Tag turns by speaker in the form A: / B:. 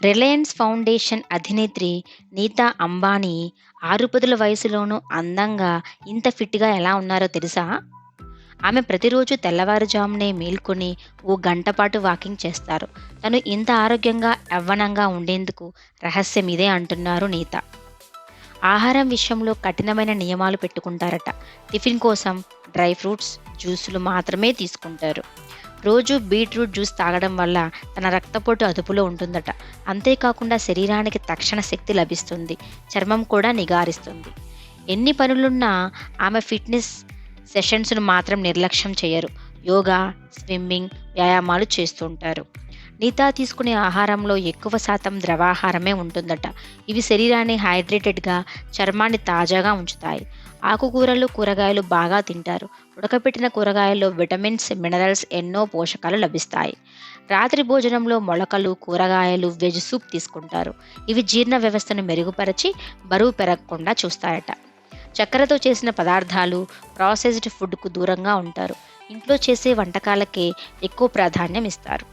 A: Reliance foundation అధినేత్రి Nita Ambani 60 వయసులోనూ అందంగా, ఇంత ఫిట్‌గా ఎలా ఉన్నారో తెలుసా? ఆమె ప్రతిరోజు తెల్లవారుజామునే మేల్కొని ఓ గంట పాటు వాకింగ్ చేస్తారు. తను ఇంత ఆరోగ్యంగా, యవ్వనంగా ఉండేందుకు రహస్యం ఇదే అంటున్నారు నీతా. ఆహారం విషయంలో కఠినమైన నియమాలు పెట్టుకుంటారట. టిఫిన్ కోసం డ్రై ఫ్రూట్స్, జ్యూసులు మాత్రమే తీసుకుంటారు. రోజు బీట్రూట్ జ్యూస్ తాగడం వల్ల తన రక్తపోటు అదుపులో ఉంటుందట. అంతేకాకుండా శరీరానికి తక్షణ శక్తి లభిస్తుంది. చర్మం కూడా నిగారిస్తుంది. ఎన్ని పనులున్నా ఆమె ఫిట్‌నెస్ సెషన్స్‌ను మాత్రం నిర్లక్ష్యం చేయరు. యోగా, స్విమ్మింగ్, వ్యాయామాలు చేస్తుంటారు. నీతా తీసుకునే ఆహారంలో ఎక్కువ శాతం ద్రవాహారమే ఉంటుందట. ఇవి శరీరాన్ని హైడ్రేటెడ్‌గా, చర్మాన్ని తాజాగా ఉంచుతాయి. ఆకుకూరలు, కూరగాయలు బాగా తింటారు. ఉడకబెట్టిన కూరగాయల్లో విటమిన్స్, మినరల్స్, ఎన్నో పోషకాలు లభిస్తాయి. రాత్రి భోజనంలో మొలకలు, కూరగాయలు, వెజ్ సూప్ తీసుకుంటారు. ఇవి జీర్ణ వ్యవస్థను మెరుగుపరిచి బరువు పెరగకుండా చూస్తాయట. చక్కెరతో చేసిన పదార్థాలు, ప్రాసెస్డ్ ఫుడ్‌కు దూరంగా ఉంటారు. ఇంట్లో చేసే వంటకాలకే ఎక్కువ ప్రాధాన్యం ఇస్తారు.